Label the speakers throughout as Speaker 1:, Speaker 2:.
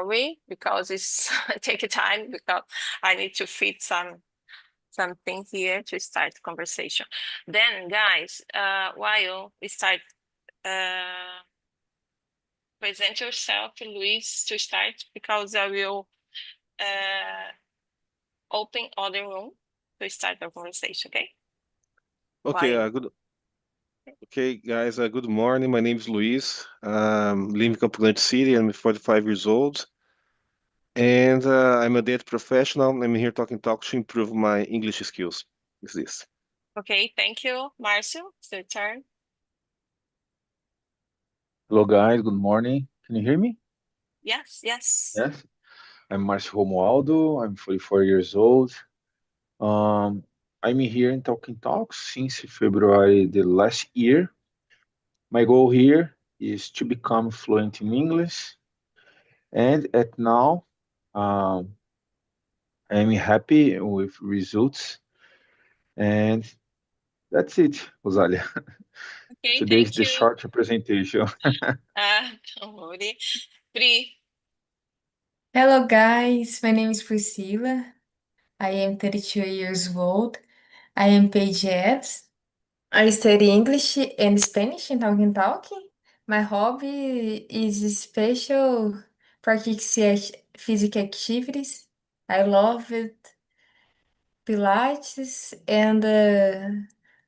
Speaker 1: sorry because it's take time because I need to fit something here to start the conversation. Then, guys, while we start, present yourself, Luis, to start because I will open other room to start the conversation. Okay.
Speaker 2: Okay,
Speaker 1: While-
Speaker 2: good. Okay, guys, good morning. My name is Luis. Live in Campo Grande City. I'm 45 years old. And I'm a data professional. I'm here talking to improve my English skills. Is this?
Speaker 1: Okay, thank you, Marcio. It's your turn.
Speaker 3: Hello guys, good morning. Can you hear me?
Speaker 1: Yes.
Speaker 3: Yes. I'm Marcio Romualdo. I'm 44 years old. I'm here in Talking Talks since February the last year. My goal here is to become fluent in English, and at now, I'm happy with results, and that's it, Rosalia.
Speaker 1: Okay,
Speaker 3: Today is
Speaker 1: thank
Speaker 3: the
Speaker 1: you.
Speaker 3: short presentation.
Speaker 1: Don't worry. Pri,
Speaker 4: Hello guys, my name is Priscilla. I am 32 years old. I am page Fs. I study English and Spanish in TALKNTALK. My hobby is special practicing physical activities. I love it, Pilates, and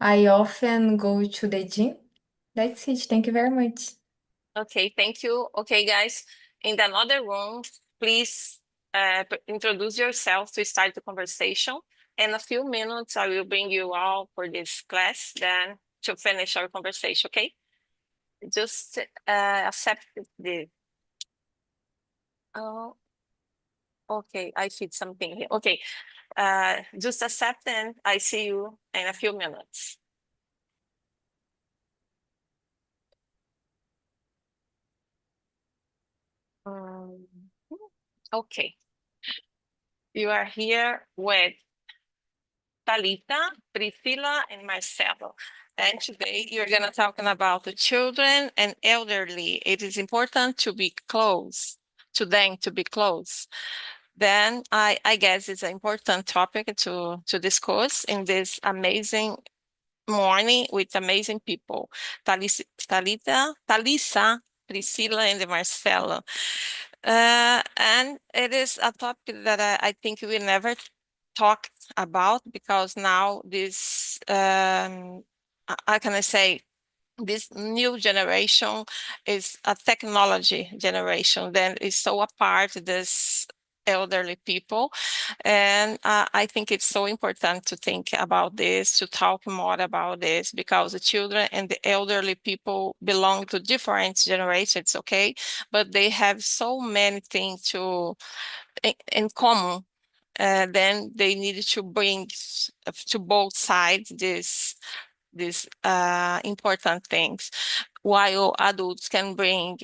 Speaker 4: I often go to the gym. That's it. Thank you very much.
Speaker 1: okay, thank you. Okay, guys, in another room, please introduce yourself to start the conversation. In a few minutes, I will bring you all for this class, then to finish our conversation, okay? Just accept the... Oh, okay, I see something here. Okay, just accept and I see you in a few minutes. Okay. You are here with Talita, Priscilla, and Marcelo. And today you're going to talking about the children and elderly. It is important to be close to them, to be close. Then I guess it's an important topic to discuss in this amazing morning with amazing people. Talita, Talisa, Priscilla, and Marcelo. And it is a topic that I think we never talked about because now this, how can I say, this new generation is a technology generation that is so apart this elderly people. And I think it's so important to think about this, to talk more about this, because the children and the elderly people belong to different generations, okay? But they have so many things in common. Then they need to bring to both sides these important things. While adults can bring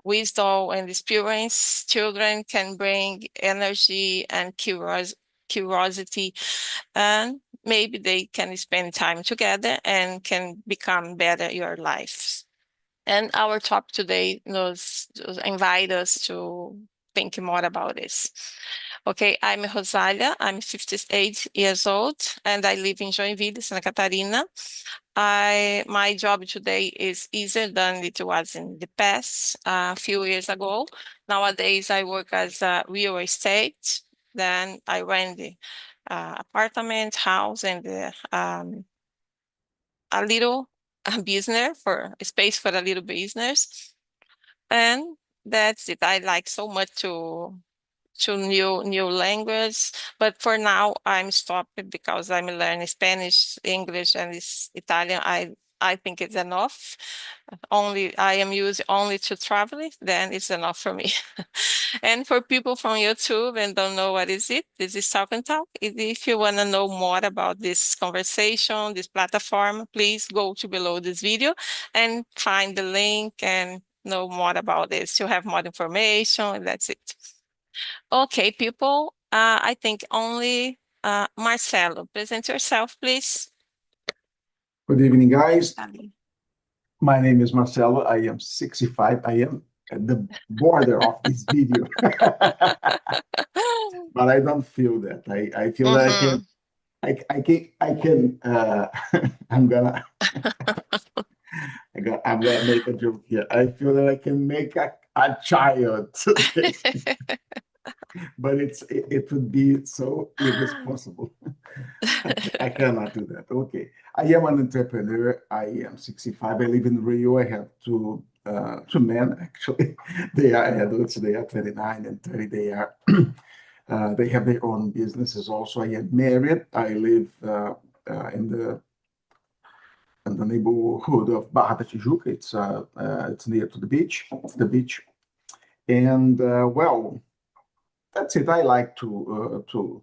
Speaker 1: wisdom and experience, children can bring energy and curiosity, and maybe they can spend time together and can become better your lives. And our topic today invite us to think more about this. Okay, I'm Rosalia, I'm 58 years old, and I live in Joinville, Santa Catarina. My job today is easier than it was in the past, a few years ago. Nowadays, I work as a real estate. Then I rent the apartment, house, and a little business for a space for a little business. And that's it. I like so much to new language, but for now I'm stopped because I'm learning Spanish, English, and Italian. I think it's enough. I am used only to travel, then it's enough for me. And for people from YouTube and don't know what is it, this is Talk and Talk. If you want to know more about this conversation, this platform, please go to below this video and find the link and know more about this. To have more information, that's it. Okay, people, I think only Marcelo. Present yourself, please.
Speaker 5: Good evening, guys. My name is Marcelo. I am 65. I am the border of this video. But I don't feel that. I feel that I can I'm gonna make a joke here. I feel that I can make a child today, but it would be so irresponsible. I cannot do that. Okay. I am an entrepreneur. I am 65. I live in Rio. I have two men, actually. They are adults. They are 29 and 30. They are they have their own businesses also. I am married. I live in the neighborhood of Barra da Tijuca. It's near to the beach. It's the beach. And well, that's it. I like to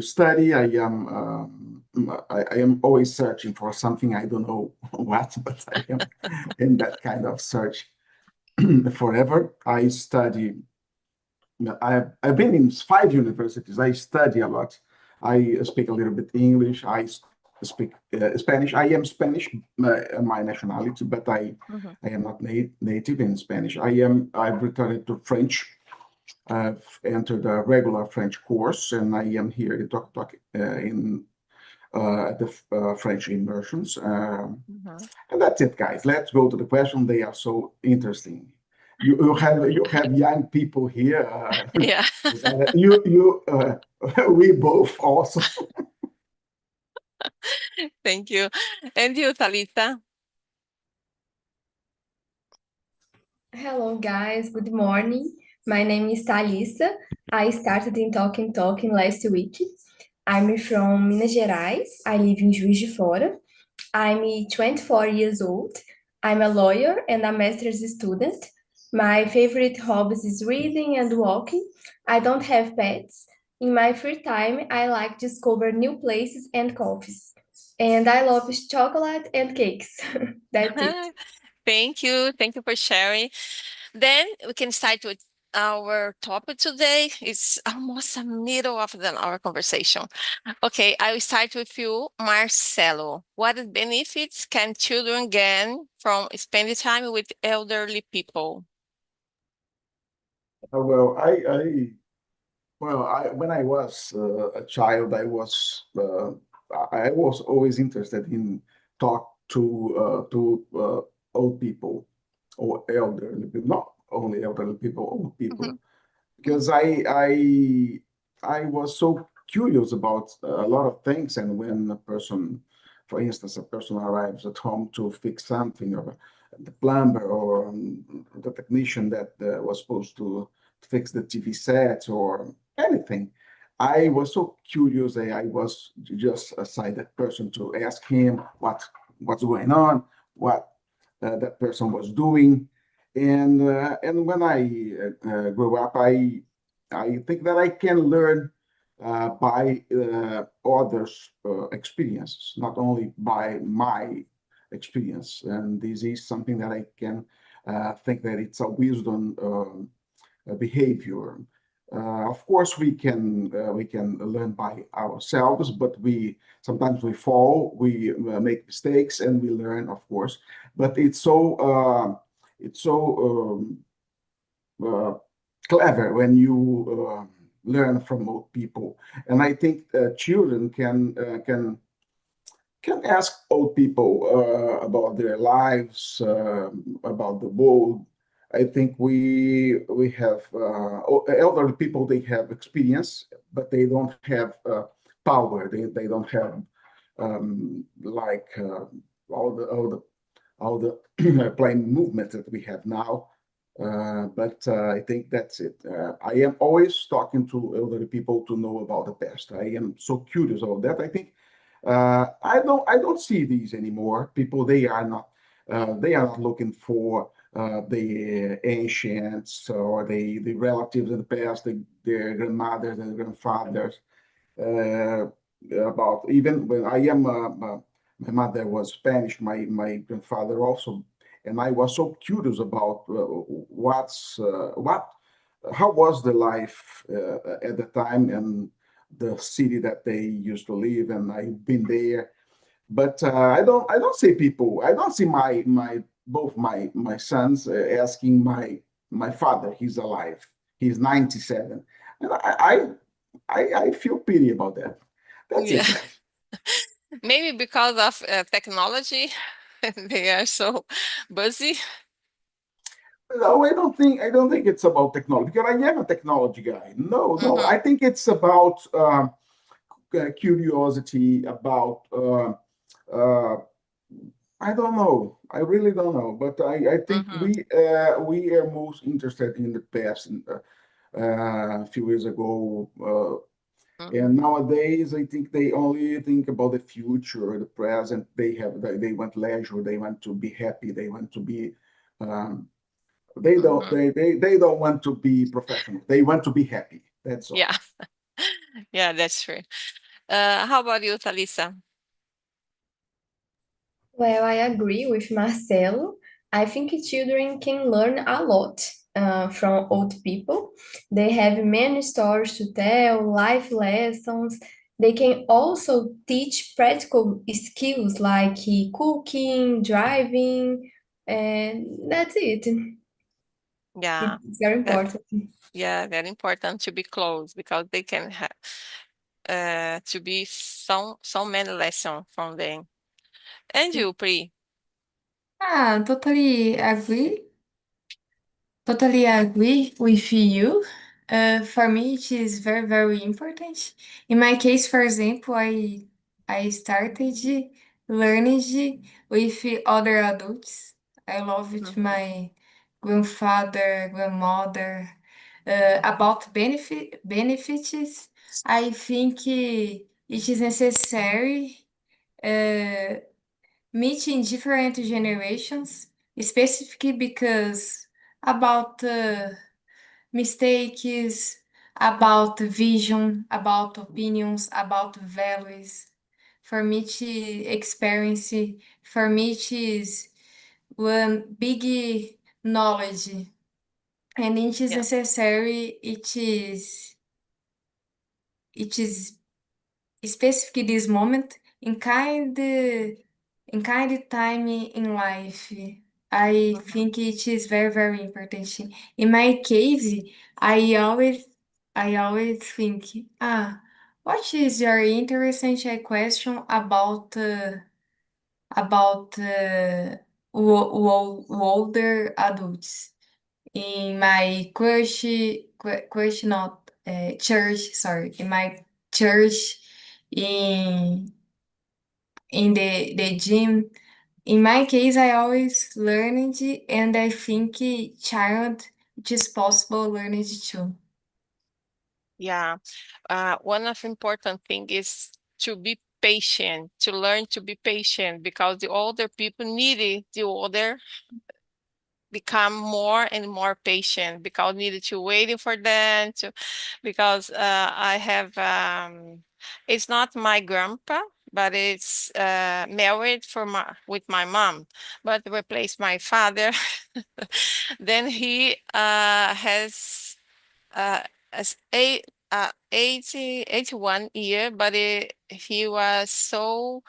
Speaker 5: study. I am always searching for something. I don't know what, but I am in that kind of search forever. I study. I've been in 5 universities. I study a lot. I speak a little bit English. I speak Spanish. I am Spanish, my nationality, but I am not native in Spanish. I've returned to French. I've entered a regular French course, and I am here in TALKNTALK in the French immersions. And that's it, guys. Let's go to the question. They are so interesting. You have young people here.
Speaker 1: Yeah.
Speaker 5: We both also.
Speaker 1: Thank you. And you, Talitha?
Speaker 4: Hello, guys. Good morning. My name is Thalissa. I started in TALKNTALK last week. I'm from Minas Gerais. I live in Juiz de Fora. I'm 24 years old. I'm a lawyer and a master's student. My favorite hobbies is reading and walking. I don't have pets. In my free time, I like to discover new places and coffees. And I love chocolate and cakes. That's it.
Speaker 1: Thank you. Thank you for sharing. Then we can start with our topic today. It's almost the middle of our conversation. Okay, I will start with you, Marcelo. What benefits can children gain from spending time with elderly people?
Speaker 5: Well, when I was a child, I was always interested in talk to old people or elderly people, not only elderly people, old people, because I was so curious about a lot of things. And when a person, for instance, a person arrives at home to fix something, or the plumber or the technician that was supposed to fix the TV set or anything, I was so curious that I was just a silent person to ask him what's going on, what that person was doing. And when I grew up, I think that I can learn by others' experiences, not only by my experience. And this is something that I can think that it's a wisdom behavior. Of course, we can learn by ourselves, but we sometimes fall, we make mistakes, and we learn, of course. But it's so clever when you learn from old people, and I think children can ask old people about their lives, about the world. I think we have elderly people. They have experience, but they don't have power. They don't have like all the playing movements that we have now. But I think that's it. I am always talking to elderly people to know about the past. I am so curious about that. I think I don't see these anymore. People, they are not looking for the ancients or the relatives in the past, their grandmothers and grandfathers. About even when I am my mother was Spanish, my grandfather also, and I was so curious about how was the life at the time and the city that they used to live, and I've been there. But I don't see people. I don't see both my sons asking My father, he's alive. He's 97. And I feel pity about that. That's
Speaker 1: Yeah.
Speaker 5: it.
Speaker 1: Maybe because of technology, they are so busy.
Speaker 5: No, I don't think it's about technology because I am a technology guy. No,
Speaker 1: Mhm.
Speaker 5: I think it's about curiosity, about I don't know. I really don't know. But I think we are most interested in the past. A few years ago, and nowadays I think they only think about the future, the present. They want leisure. They want to be happy. They want to be. They don't want to be professional. They want to be happy. That's all.
Speaker 1: Yeah. Yeah, that's true. How about you, Thalissa?
Speaker 4: Well, I agree with Marcelo. I think children can learn a lot from old people. They have many stories to tell, life lessons. They can also teach practical skills like cooking, driving, and that's it.
Speaker 1: Yeah,
Speaker 4: It's very
Speaker 1: that
Speaker 4: important.
Speaker 1: very important to be close because they can have to be so many lessons from them. And you, Pri?
Speaker 4: Ah, totally agree. Totally agree with you. For me, it is very, very important. In my case, for example, I started learning with other adults. I love it, my grandfather, grandmother, about benefits. I think it is necessary meeting different generations, specifically because about mistakes, about vision, about opinions, about values. For me, to experience, for me, it is one big knowledge, and it is
Speaker 1: Yeah.
Speaker 4: necessary. It is specifically this moment in kind of time in life. I think it is very, very important. In my case, I always I always think, what is your interesting question about older adults? In my crush not church, sorry, in my church, in the gym. In my case, I always learned, and I think child it is possible learning too.
Speaker 1: Yeah. One of important thing is to be patient, to learn to be patient because the older people needed the older become more and more patient because needed to waiting for them to because I have it's not my grandpa but it's married with my mom but replaced my father. Then he has uh, as 81 year, but he was so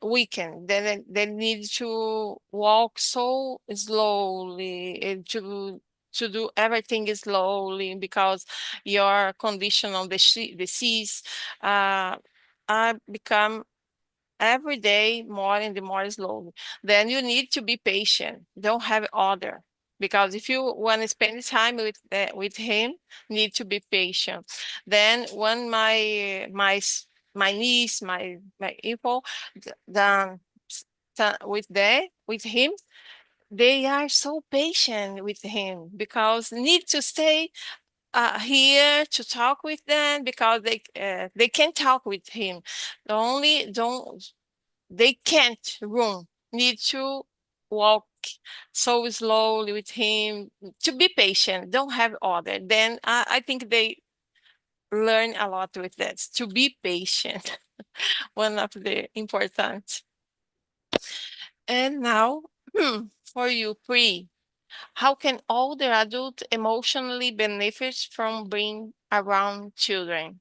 Speaker 1: weakened. Then they need to walk so slowly and to do everything slowly because your condition on the seas I become every day more and more slowly. Then you need to be patient. Don't have order because if you want to spend time with him, need to be patient. Then when my niece, my people, then with him, they are so patient with him because need to stay here to talk with them because they can talk with him. Only don't they can't run, need to walk so slowly with him, to be patient, don't have order. Then I think they learn a lot with that, to be patient. One of the important. And now, for you, Pri, how can older adults emotionally benefit from being around children?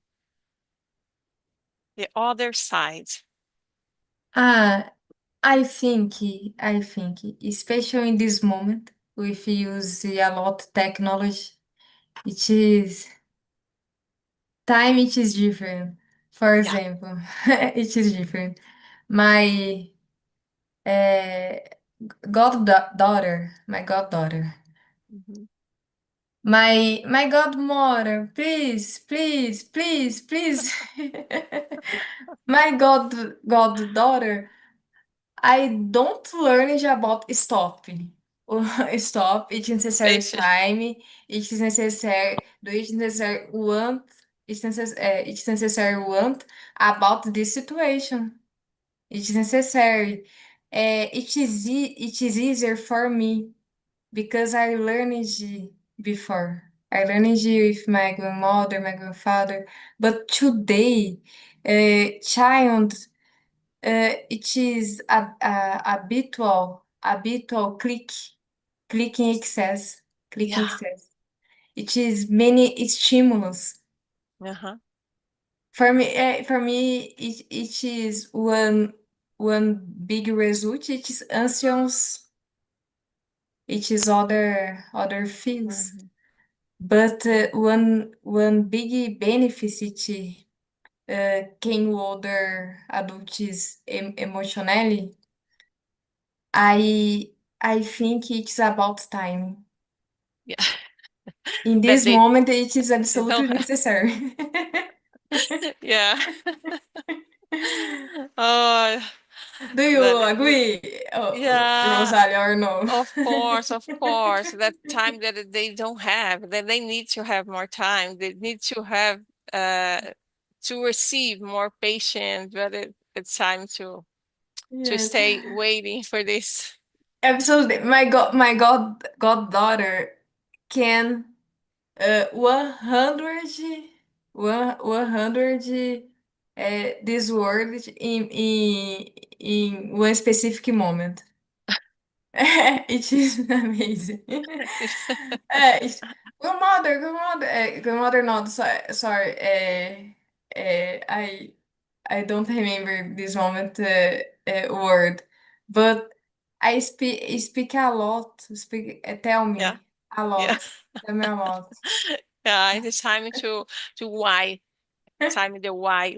Speaker 1: The other side.
Speaker 4: Ah, I think, especially in this moment. if you use a lot technology, it is time, it is different. For
Speaker 1: Yeah.
Speaker 4: example, it is different. My goddaughter,
Speaker 1: Mhm.
Speaker 4: my godmother, please, please, please, please. My goddaughter, I don't learn about stop. Stop, it is necessary
Speaker 1: Patient.
Speaker 4: time, it is necessary, do it necessary want, it is necessary want about this situation. It is necessary. It is easier for me because I learned it before. I learned it with my grandmother, my grandfather. But today, child, it is habitual clicking excess, clicking
Speaker 1: Yeah.
Speaker 4: excess. It is many stimulus.
Speaker 1: Uh-huh.
Speaker 4: For me, it is one big result. It is anxious. It is other feels.
Speaker 1: Mhm.
Speaker 4: But one big benefit it can older adults emotionally. I think it's about time.
Speaker 1: Yeah.
Speaker 4: In
Speaker 1: That
Speaker 4: this moment, it is
Speaker 1: they don't
Speaker 4: absolutely
Speaker 1: have.
Speaker 4: necessary.
Speaker 1: Yeah. Oh,
Speaker 4: Do you
Speaker 1: that
Speaker 4: agree,
Speaker 1: yeah.
Speaker 4: Rosalia, or no?
Speaker 1: Of course. That time that they don't have, that they need to have more time. They need to have to receive more patience, but it's time to
Speaker 4: Yes,
Speaker 1: stay waiting for this.
Speaker 4: absolutely. Goddaughter can 100 this word in one specific moment. It is amazing. Grandmother, not sorry. I don't remember this moment word, but I speak a lot. Tell
Speaker 1: Yeah.
Speaker 4: me a
Speaker 1: Yeah.
Speaker 4: lot. Tell me a lot.
Speaker 1: Yeah, it is time to why. Time the why.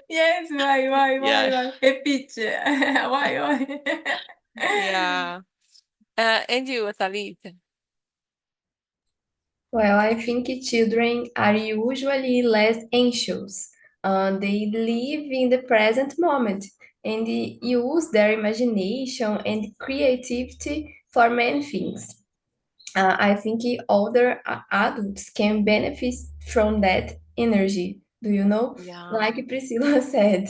Speaker 4: Yes,
Speaker 1: Yeah.
Speaker 4: why? Repeat. Why?
Speaker 1: Yeah. And you, Thalita?
Speaker 6: Well, I think children are usually less anxious. They live in the present moment and they use their imagination and creativity for many things. I think older adults can benefit from that energy. Do you know?
Speaker 1: Yeah.
Speaker 6: Like Priscilla said.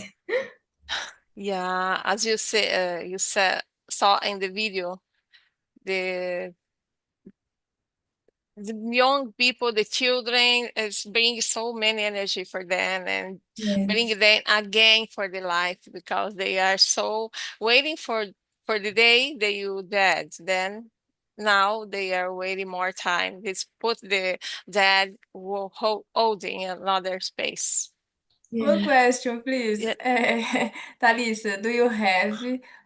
Speaker 1: Yeah, as you said saw in the video, the the young people, the children, is bringing so many energy for them and
Speaker 6: Yes.
Speaker 1: bring them again for the life because they are so waiting for the day that you dead. Then now they are waiting more time. This put the dead holding another space.
Speaker 4: One
Speaker 6: Yeah.
Speaker 4: question, please.
Speaker 1: Yeah,
Speaker 4: Thalissa, do you have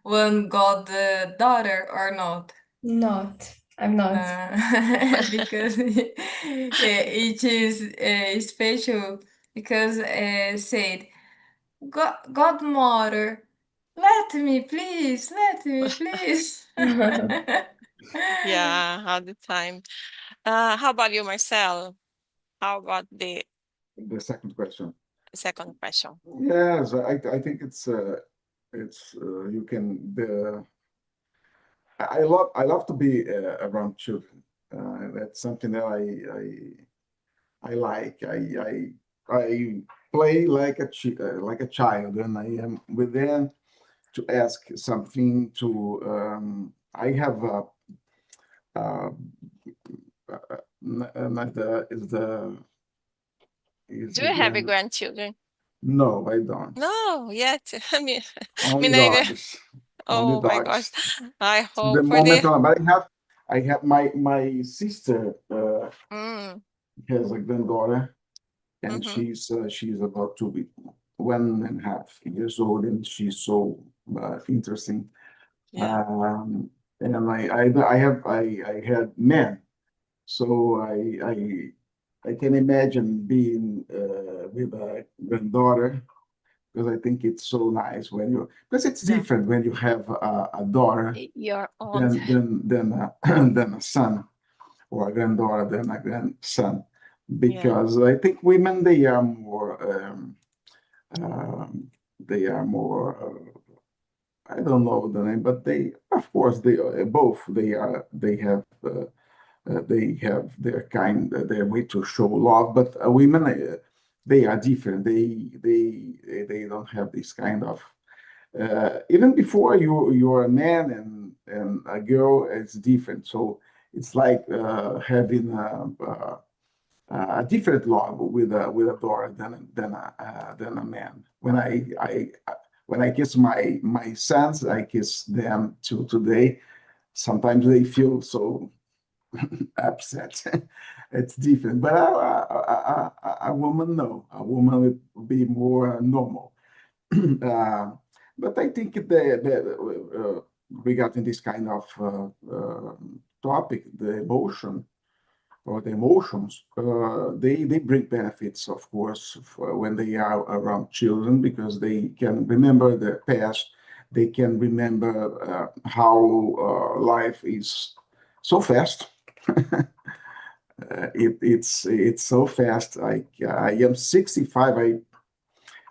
Speaker 4: one daughter or not?
Speaker 6: Not. I'm not.
Speaker 4: Because it is special because said, Godmother, let me, please.
Speaker 1: yeah, all the time. How about you, Marcel? How about the
Speaker 5: The second question.
Speaker 1: second question?
Speaker 5: Yes, I think it's you can the I love to be around children. That's something that I like. I play like like a child, and I am with them to ask something. I have uh, not the is
Speaker 1: Do
Speaker 5: the
Speaker 1: you have a
Speaker 5: grand.
Speaker 1: grandchildren?
Speaker 5: No, I don't.
Speaker 1: No, yet. I mean, me
Speaker 5: Only
Speaker 1: neither.
Speaker 5: dogs. Only
Speaker 1: Oh my gosh.
Speaker 5: dogs.
Speaker 1: I
Speaker 5: The
Speaker 1: hope for
Speaker 5: moment
Speaker 1: the.
Speaker 5: on, but I have my sister
Speaker 1: Mm,
Speaker 5: has a granddaughter, and
Speaker 1: mm-hmm.
Speaker 5: she's about to be 1.5 years old, and she's so interesting.
Speaker 1: Yeah.
Speaker 5: and I had men, so I can imagine being with a granddaughter, because I think it's so nice because it's
Speaker 1: Yeah.
Speaker 5: different when you have a daughter
Speaker 1: Your own.
Speaker 5: than a son, or a granddaughter than a grandson, because I think women, they are more I don't know the name, but of course, they have their way to show love, but women, they are different. They don't have this kind of, even before you're a man and a girl, it's different. So it's like having a different love with a daughter than a man. When I kiss my sons, I kiss them too today. Sometimes they feel so upset. It's different, but a woman, no, a woman would be more normal. uh, but I think regarding this kind of topic, the emotions, they bring benefits, of course, when they are around children, because they can remember their past. They can remember how life is so fast. It's so fast. I am 65.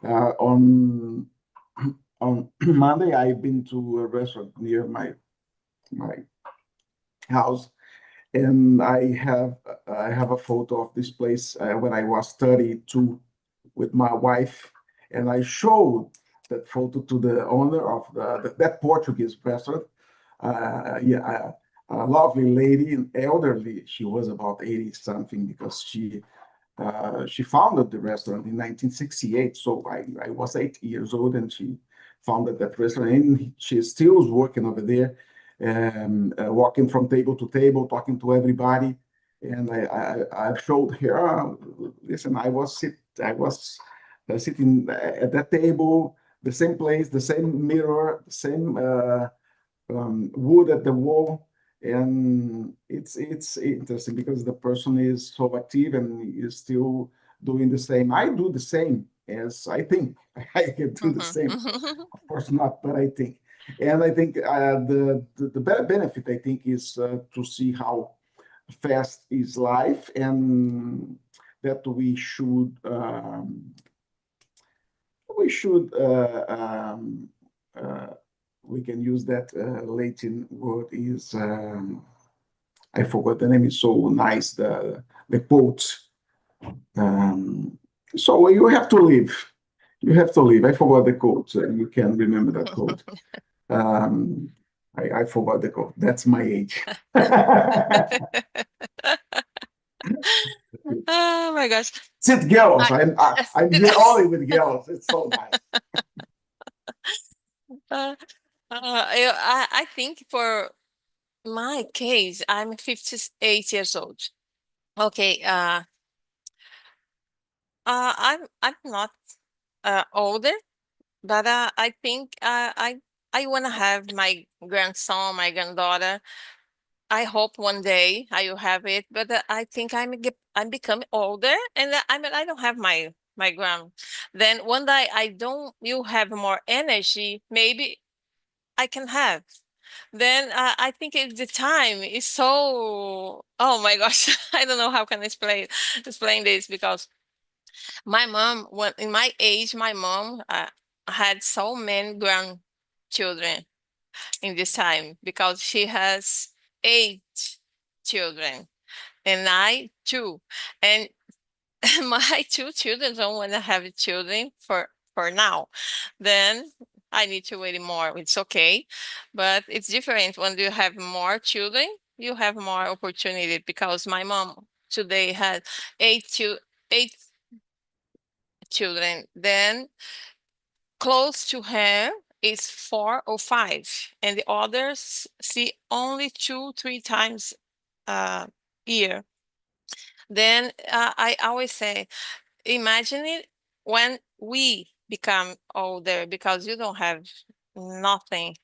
Speaker 5: On Monday, I've been to a restaurant near my house, and I have a photo of this place when I was 32 with my wife, and I showed that photo to the owner of that Portuguese restaurant. Yeah, a lovely lady, an elderly. She was about 80 something, because she founded the restaurant in 1968. So I was 8 years old, and she founded that restaurant, and she still is working over there, walking from table to table, talking to everybody. And I showed her, listen, I was sitting at that table, the same place, the same mirror, the same wood at the wall. And it's interesting because the person is so active and is still doing the same. I do the same, as I think I can do the same. Of course not, but I think. And I think the better benefit, I think, is to see how fast is life, and that we should we can use that Latin word is I forgot the name. Is so nice, the quote. So you have to live. You have to live. I forgot the quote. You can remember that quote. I forgot the quote. That's my age.
Speaker 1: Oh my gosh.
Speaker 5: Sit girls. I'm here only with girls. It's so nice.
Speaker 1: I think for my case, I'm 58 years old. Okay, I'm not older, but I think I want to have my grandson, my granddaughter. I hope one day I will have it, but I think I'm becoming older, and I don't have my grand. Then one day you have more energy, maybe I can have. Then I think the time is so. Oh my gosh, I don't know how can I explain this, because my mom, when in my age, my mom had so many grandchildren in this time, because she has 8 children and I 2, and my 2 children don't want to have children for now. Then I need to wait more. It's okay, but it's different when you have more children. You have more opportunity, because my mom today had 8 children. Then close to her is 4 or 5, and the others see only 2-3 times a year. Then I always say, imagine it when we become older, because you don't have nothing.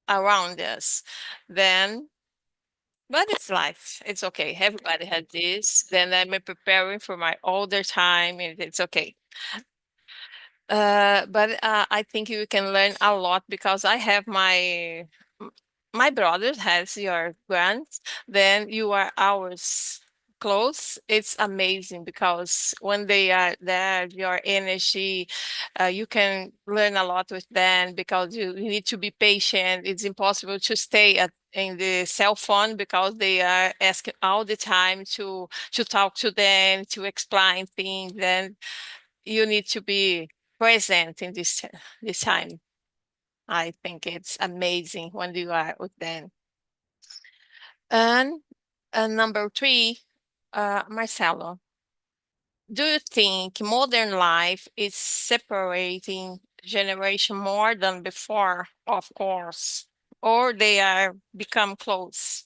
Speaker 1: around us. Then, but it's life. It's okay. Everybody had this. Then I'm preparing for my older time, and it's okay. But I think you can learn a lot because I have my brother has your grants, then you are ours close. It's amazing because when they are there, your energy, you can learn a lot with them because you need to be patient. It's impossible to stay in the cell phone because they are asking all the time to talk to them, to explain things, and you need to be present in this time. I think it's amazing when you are with them. And number 3, Marcelo, do you think modern life is separating generation more than before? Of course, or they are become close?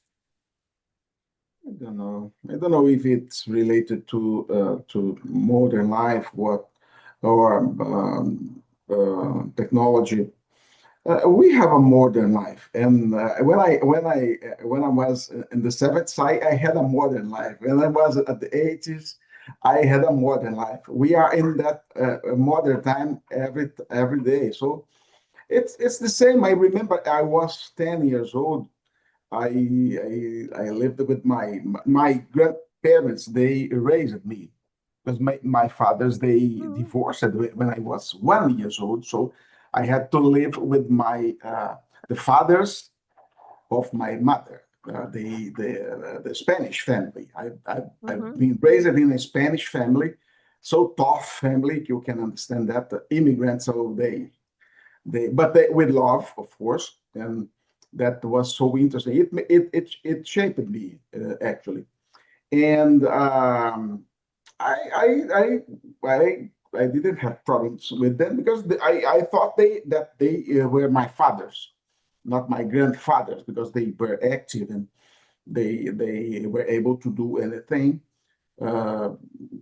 Speaker 5: I don't know. I don't know if it's related to modern life, what or technology. We have a modern life, and when I was in the 70s, I had a modern life. When I was at the 80s, I had a modern life. We are in that modern time every day. So it's the same. I remember I was 10 years old. I lived with my grandparents. They raised me because my fathers they divorced when I was 1 year old. So I had to live with the fathers of my mother, the Spanish family. I've been raised in a Spanish family, so tough family. You can understand that the immigrants. So they with love, of course, and that was so interesting. It shaped me actually, and I, I I didn't have problems with them because I thought they were my fathers, not my grandfathers, because they were active and they were able to do anything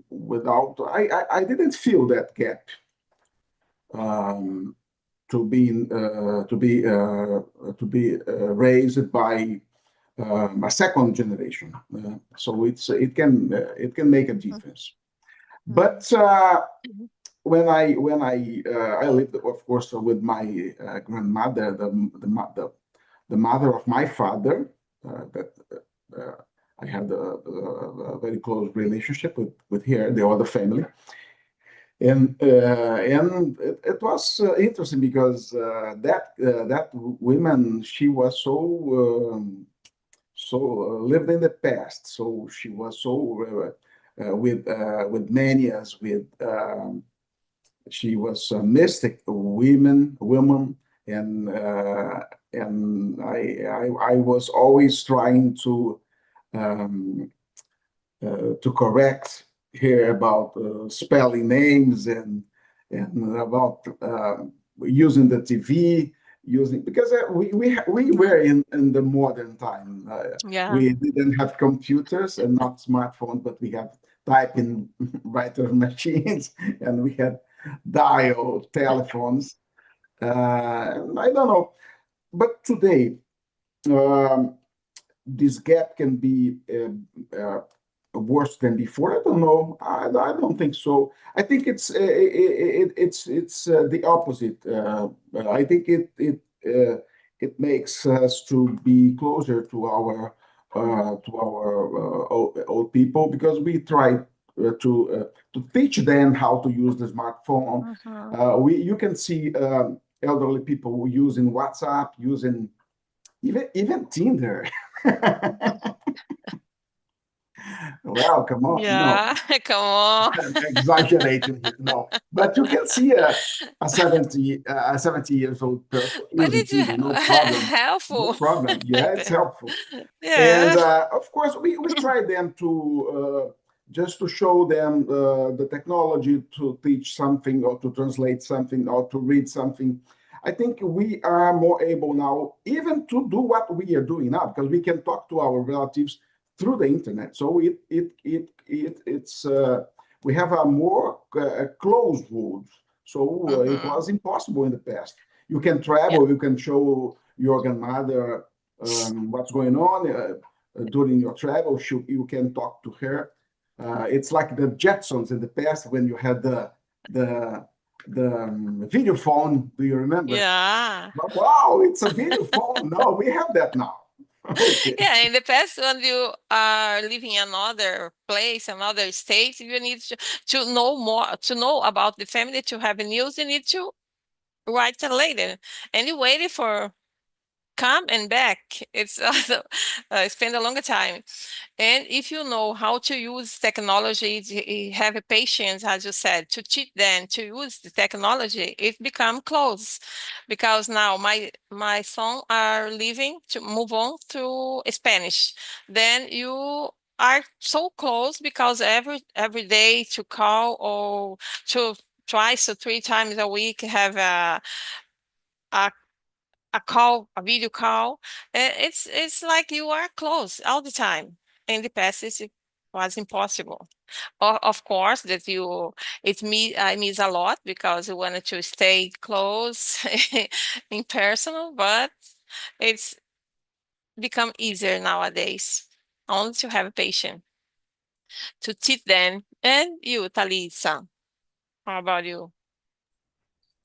Speaker 5: without. I didn't feel that gap. Um, to be raised by a second generation. So it can make a difference. But when I lived, of course, with my grandmother, the mother of my father, that I had a very close relationship with her, the other family. And it was interesting because that woman, she was so lived in the past, so she was so with manias, she was a mystic woman, and I was always trying to correct here about spelling names and about using the TV, because we were in the modern time.
Speaker 1: Yeah.
Speaker 5: We didn't have computers and not smartphones, but we have typing writer machines, and we had dial telephones. I don't know, but today this gap can be worse than before. I don't know. I don't think so. I think it's the opposite. I think it makes us to be closer to our old people, because we try to teach them how to use the smartphone. You can see elderly people using WhatsApp, using even Tinder. Well, come on,
Speaker 1: Yeah, come on.
Speaker 5: exaggerating here, no. But you can see a 70 years old person
Speaker 1: But
Speaker 5: using
Speaker 1: it's
Speaker 5: Tinder, no problem, no
Speaker 1: helpful.
Speaker 5: problem. Yeah, it's helpful.
Speaker 1: Yeah.
Speaker 5: And of course, we try them to just to show them the technology, to teach something or to translate something or to read something. I think we are more able now even to do what we are doing now, because we can talk to our relatives through the internet. So it's we have a more closed world. So it was impossible in the past. You can travel, you can show your grandmother what's going on during your travel. You can talk to her. It's like the Jetsons in the past when you had the video phone. Do you remember?
Speaker 1: Yeah.
Speaker 5: Wow, it's a video phone. No, we have that now. Okay.
Speaker 1: Yeah, in the past, when you are living in another place, another state, you need to know more, to know about the family, to have news, you need to write a letter. And you waited for come and back. It's also spend a longer time. And if you know how to use technology, have a patience, as you said, to teach them to use the technology, it become close. Because now my son are leaving to move on to Spanish. Then you are so close because every day to call or to twice or 3 times a week have a call, a video call. It's like you are close all the time. In the past, it was impossible. Of course, that I miss a lot because I wanted to stay close in person, but it's become easier nowadays. Only to have patience to teach them. And you, Talisa, how about you?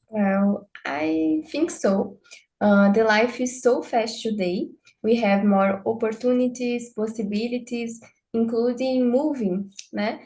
Speaker 6: Well, I think so. The life is so fast today. We have more opportunities, possibilities, including moving, né?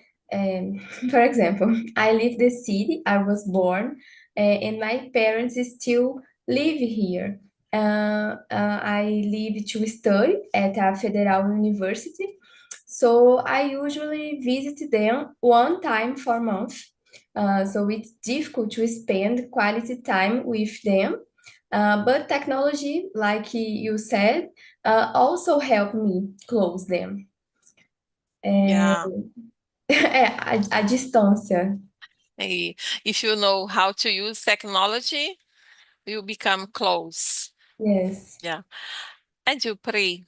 Speaker 6: For example, I live the city I was born, and my parents still live here. I live to study at a federal university, so I usually visit them one time per month. So it's difficult to spend quality time with them. But technology, like you said, also help me close them.
Speaker 1: Yeah.
Speaker 6: A distância.
Speaker 1: If you know how to use technology, you become close.
Speaker 6: Yes.
Speaker 1: Yeah. And you pray.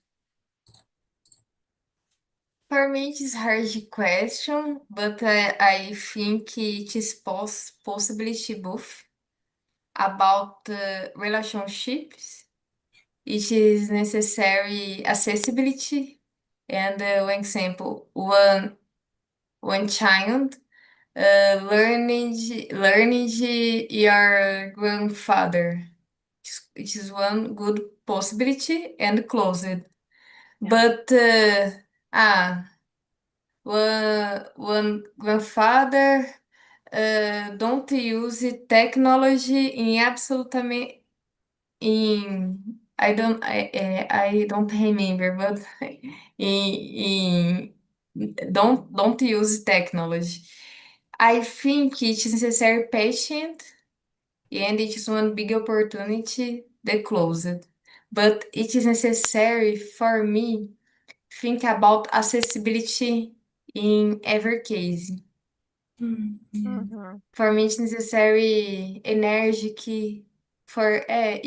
Speaker 4: For me, it is hard question, but I think it is possibility both about relationships. It is necessary accessibility, and one example, one child learning your grandfather. It is one good possibility and closed. But one grandfather don't use technology in absolutely in I don't remember, but in don't use technology. I think it is necessary patient and it is one big opportunity that closed. But it is necessary for me think about accessibility in every case.
Speaker 1: Mhm.
Speaker 4: For me, it's necessary energy for it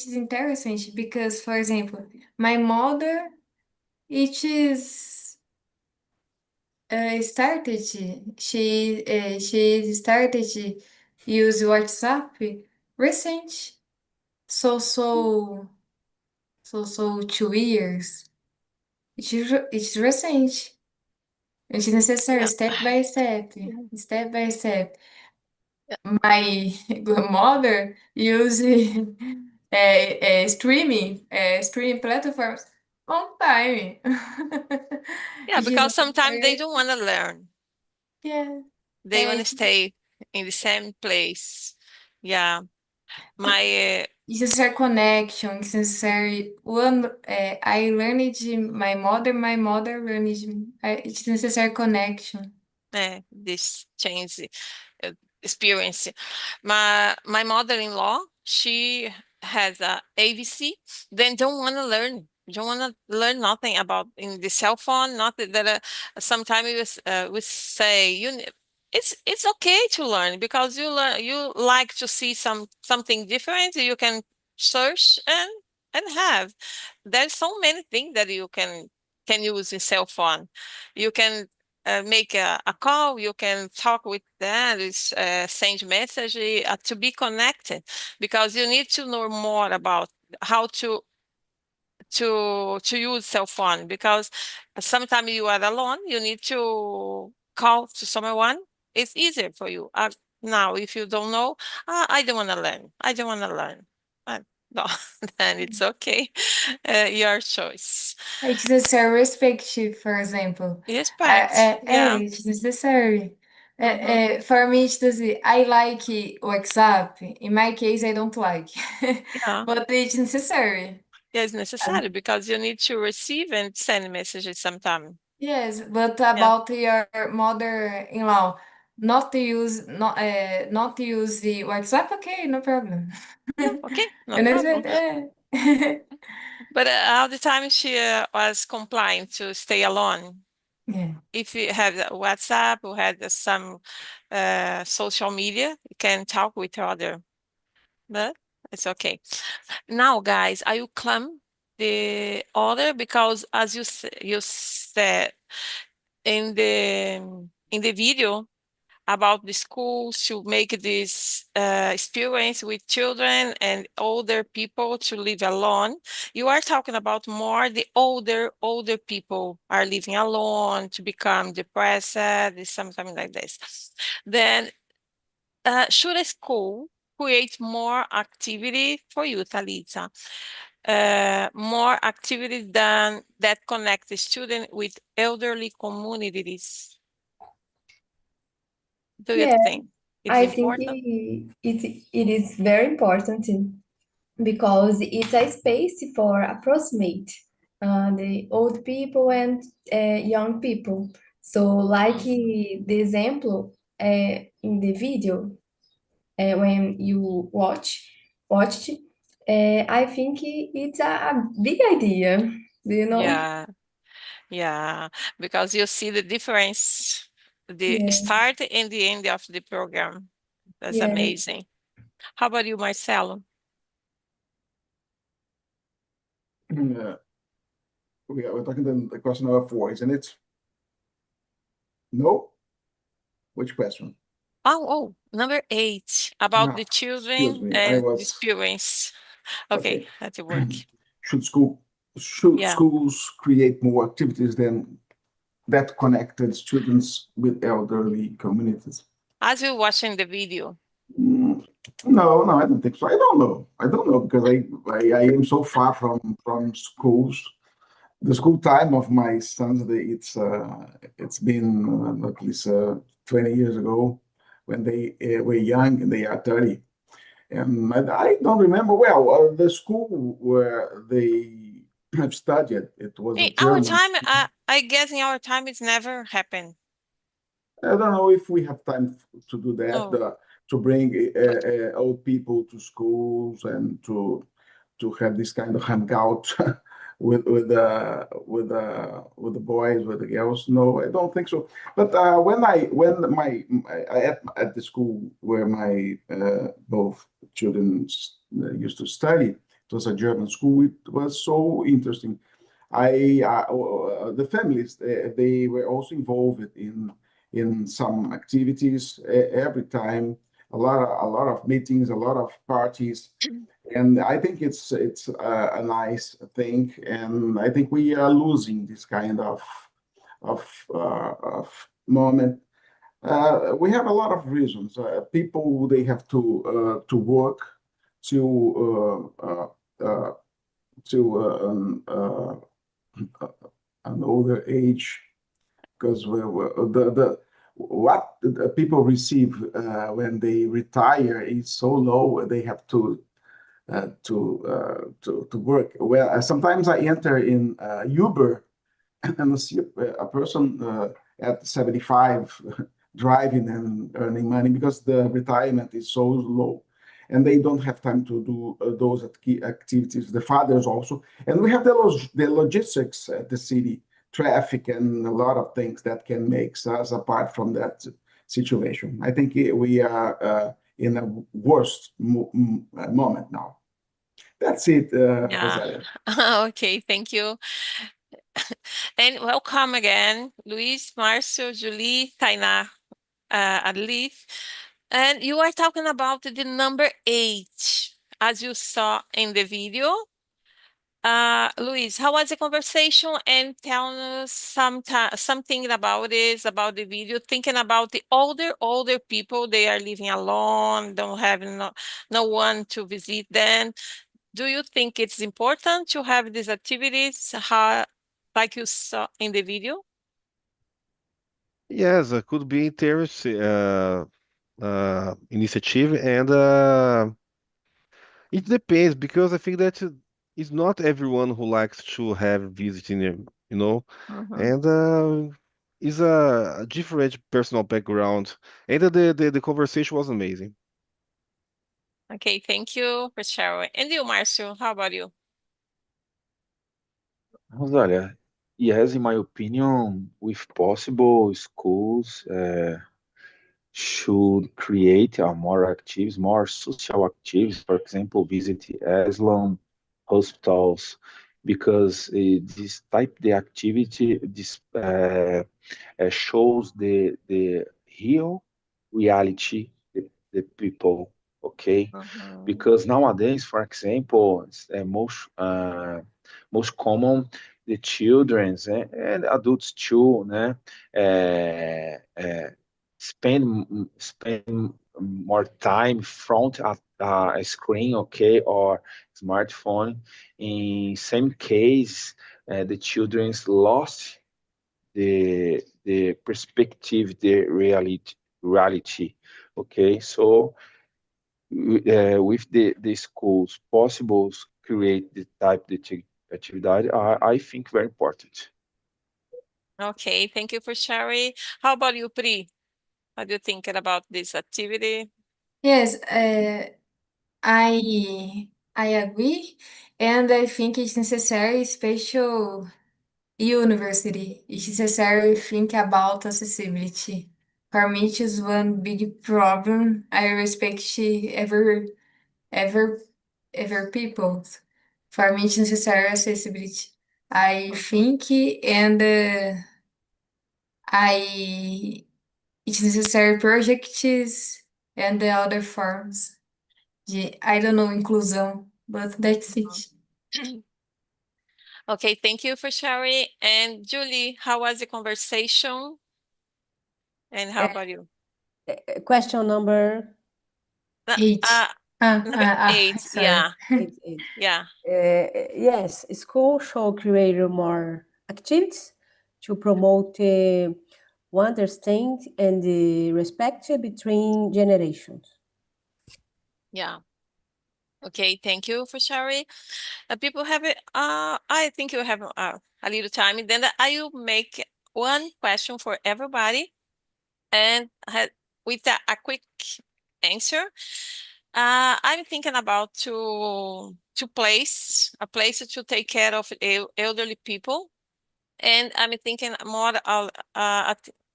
Speaker 4: is interesting because, for example, my mother it is started she started to use WhatsApp recent so 2 years. It's recent. It's necessary
Speaker 1: Yeah.
Speaker 4: step by step,
Speaker 1: Mhm.
Speaker 4: step by step.
Speaker 1: Yeah.
Speaker 4: My grandmother using streaming platforms on time.
Speaker 1: Yeah,
Speaker 4: It is
Speaker 1: because sometimes they
Speaker 4: necessary.
Speaker 1: don't want to learn.
Speaker 4: Yeah.
Speaker 1: They want to stay in the same place. Yeah. My
Speaker 4: It's necessary connection. It's necessary one. I learned my mother learned. It's necessary connection.
Speaker 1: this change experience. My mother-in-law, she has a AVC, then don't want to learn. Don't want to learn nothing about in the cell phone. Not that sometimes we say it's okay to learn because you like to see something different. You can search and have. There's so many things that you can use in cell phone. You can make a call, you can talk with them, send message to be connected, because you need to know more about how to use cell phone, because sometimes you are alone, you need to call to someone. It's easier for you. Now, if you don't know, I don't want to learn. I don't want to learn. No, then it's okay. Your choice.
Speaker 4: É desnecessário respect, for example.
Speaker 1: Respect. Yeah.
Speaker 4: It's necessary.
Speaker 1: Mhm.
Speaker 4: For me, it's I like WhatsApp. In my case, I don't like.
Speaker 1: Yeah.
Speaker 4: But it's necessary.
Speaker 1: Yeah, it's necessary because you need to receive and send messages sometime.
Speaker 4: Yes, but about your mother-in-law, not to use the WhatsApp, okay, no problem.
Speaker 1: Yeah, okay, no
Speaker 4: And I
Speaker 1: problem.
Speaker 4: said,
Speaker 1: But all the time she was complying to stay alone.
Speaker 4: yeah.
Speaker 1: If you have WhatsApp or had some social media, you can talk with other, but it's okay. Now, guys, I will come the other, because as you said in the video about the schools to make this experience with children and older people to live alone. You are talking about more the older people are living alone, to become depressed, something like this. Then should a school create more activity for you, Talitha? More activity than that connect the student with elderly communities? Do you
Speaker 6: Yeah,
Speaker 1: think it's
Speaker 6: I think
Speaker 1: important?
Speaker 6: it is very important because it's a space for approximate the old people and young people. So, like the example in the video, when you watched, I think it's a big idea. Do you know?
Speaker 1: Yeah, yeah, because you see the difference, the
Speaker 6: Yes,
Speaker 1: start and the end of the program. That's
Speaker 6: yeah.
Speaker 1: amazing. How about you, Marcelo?
Speaker 5: We're talking the question number 4, isn't it? No? Which question?
Speaker 1: Oh, number 8, about the
Speaker 5: Excuse
Speaker 1: children
Speaker 5: me, I
Speaker 1: and the
Speaker 5: was
Speaker 1: experience. Okay,
Speaker 5: okay.
Speaker 1: that's work.
Speaker 5: Should
Speaker 1: Yeah.
Speaker 5: schools create more activities than that connected students with elderly communities?
Speaker 1: As you're watching the video.
Speaker 5: No, I don't think so. I don't know because I am so far from schools. The school time of my sons, it's been at least 20 years ago when they were young, and they are 30. And I don't remember well the school where they have studied. It was a
Speaker 1: In our
Speaker 5: German.
Speaker 1: time, I guess in our time it's never happened.
Speaker 5: I don't know if we have time to do that,
Speaker 1: Oh,
Speaker 5: to bring
Speaker 1: okay.
Speaker 5: old people to schools and to have this kind of hangout with the boys, with the girls. No, I don't think so. But at the school where my both children used to study, it was a German school. It was so interesting. The families, they were also involved in some activities every time. A lot of meetings, a lot of parties, and I think it's a nice thing. And I think we are losing this kind of moment. We have a lot of reasons. People, they have to work to an older age, because the what the people receive when they retire is so low. They have to work. Well, sometimes I enter in Uber and I see a person at 75 driving and earning money because the retirement is so low, and they don't have time to do those activities. The fathers also, and we have the logistics at the city, traffic, and a lot of things that can make us apart from that situation. I think we are in a worst moment now. That's it,
Speaker 1: Yeah.
Speaker 5: Rosalia.
Speaker 1: Okay, thank you. And welcome again, Luis, Marcio, Julie, Tainá, Adlif. And you are talking about the number 8, as you saw in the video. Luis, how was the conversation? And tell us something about this, about the video, thinking about the older people, they are living alone, don't have no one to visit them. Do you think it's important to have these activities, like you saw in the video?
Speaker 2: Yes, could be interesting initiative, and it depends because I think that it's not everyone who likes to have visiting, you know,
Speaker 1: Mhm.
Speaker 2: and is a different personal background, and the conversation was amazing.
Speaker 1: Okay, thank you for sharing. And you, Marcio, how about you?
Speaker 3: Mas olha, yes, in my opinion, if possible, schools should create more activities, more social activities. For example, visit asylum, hospitals, because this type of activity shows the real reality the people. Okay,
Speaker 1: Mhm.
Speaker 3: because nowadays, for example, it's, most common the childrens and adults too, né? Spend more time front at a screen, okay, or smartphone. In same case, the children's lost the perspective, the reality. Okay, so with the schools possible create the type de actividade, I think very important.
Speaker 1: Okay, thank you for sharing. How about you, Pri? What do you think about this activity?
Speaker 4: Yes, I agree, and I think it's necessary special university. It's necessary think about accessibility. For me, it is one big problem. I respect ever, ever people. For me, it's necessary accessibility. I think, and I it's necessary projects and the other forms de, I don't know, inclusão, but that's it.
Speaker 1: Okay, thank you for sharing. And Julie, how was the conversation? And how about you?
Speaker 7: Question number
Speaker 4: Eight.
Speaker 1: Number 8,
Speaker 4: Sorry.
Speaker 1: yeah,
Speaker 7: 8.
Speaker 1: yeah.
Speaker 7: Yes, school should create more activities to promote understand and respect between generations.
Speaker 1: Yeah. Okay, thank you for sharing. People have it. I think you have a little time. Then I will make one question for everybody, and with a quick answer. I'm thinking about to place a place to take care of elderly people, and I'm thinking more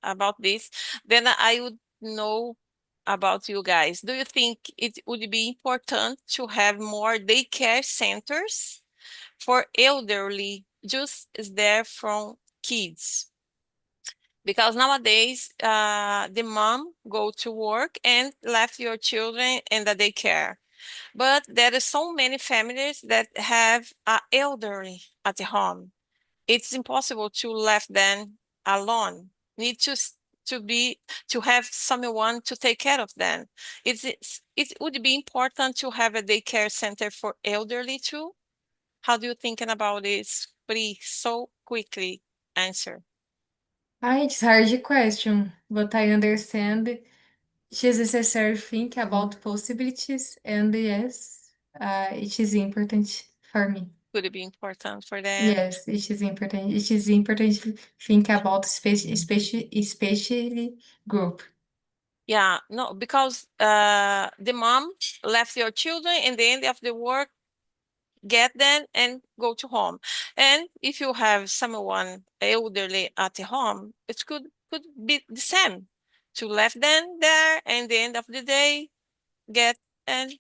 Speaker 1: about this. Then I would know about you guys. Do you think it would be important to have more daycare centers for elderly, just as there from kids? Because nowadays, the mom go to work and left your children in the daycare. But there are so many families that have elderly at home. It's impossible to left them alone. Need to have someone to take care of them. It would be important to have a daycare center for elderly too. How do you thinking about this? Please, so quickly answer.
Speaker 4: It's hard question, but I understand it is necessary to think about possibilities, and yes, it is important for me.
Speaker 1: Could it be important for them?
Speaker 4: Yes, it is important. It is important to think about especially group.
Speaker 1: Yeah, no, because the mom left your children in the end of the work, get them and go to home. And if you have someone elderly at home, it could be the same to left them there and the end of the day get and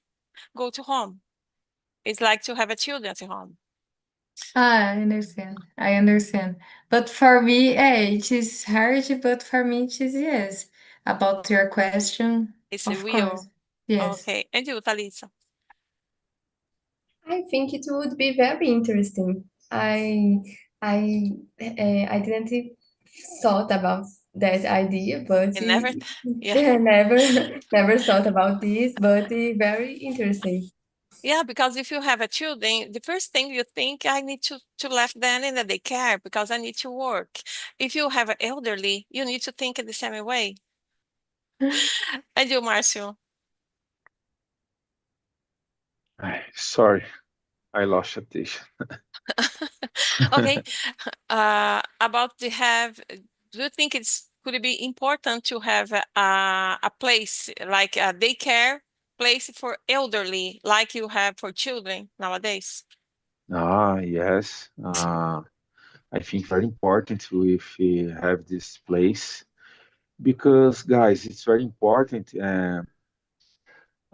Speaker 1: go to home. It's like to have a children at home.
Speaker 4: I understand. I understand. But for me, it is hard, but for me, it is yes. About your question,
Speaker 1: It's
Speaker 4: of
Speaker 1: real.
Speaker 4: course. Yes.
Speaker 1: Okay. And you, Thalissa?
Speaker 6: I think it would be very interesting. I didn't thought about that idea, but
Speaker 1: You never, yeah.
Speaker 6: never thought about this, but very interesting.
Speaker 1: Yeah, because if you have a children, the first thing you think, I need to left them in the daycare because I need to work. If you have an elderly, you need to think in the same way. And you, Marcio?
Speaker 3: Sorry, I lost attention.
Speaker 1: Okay. About the have, do you think could it be important to have a place like a daycare place for elderly, like you have for children nowadays?
Speaker 3: Yes. I think very important if we have this place because, guys, it's very important.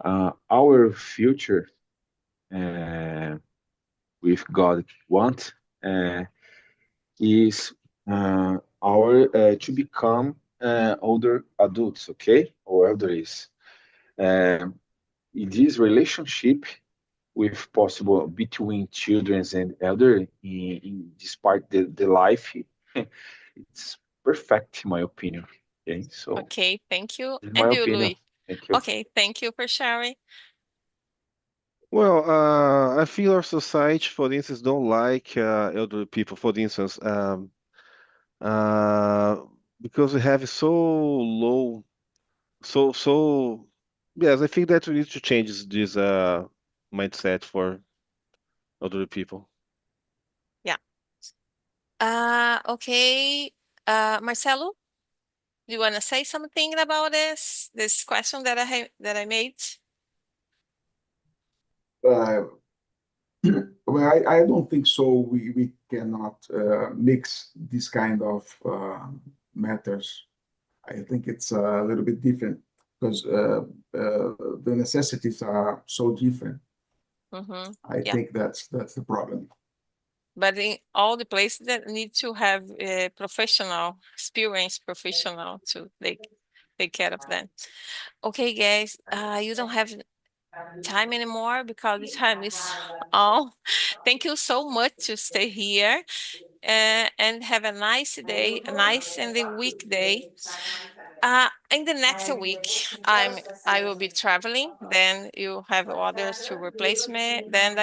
Speaker 3: Our future, with God want, is our to become older adults, okay, or elderlies. In this relationship with possible between children and elder in this part the life, it's perfect in my opinion. Okay, so
Speaker 1: Okay, thank you.
Speaker 3: in my
Speaker 1: And you,
Speaker 3: opinion,
Speaker 1: Louis?
Speaker 3: thank you.
Speaker 1: Okay, thank you for sharing.
Speaker 2: Well, I feel our society, for instance, don't like elderly people, for instance, uh, because we have so low, so. Yes, I think that we need to change this mindset for elderly people.
Speaker 1: Yeah. Okay. Marcelo, do you want to say something about this question that I made?
Speaker 5: Uh, well, I don't think so. We cannot mix this kind of matters. I think it's a little bit different because the necessities are so different.
Speaker 1: Mm-hmm.
Speaker 5: I
Speaker 1: Yeah.
Speaker 5: think that's the problem.
Speaker 1: But in all the places that need to have a professional, experienced professional to take care of them. Okay, guys, you don't have time anymore because the time is all. Thank you so much to stay here and have a nice day, a nice and a weekday. In the next week, I will be traveling. Then you have others to replace me. Then I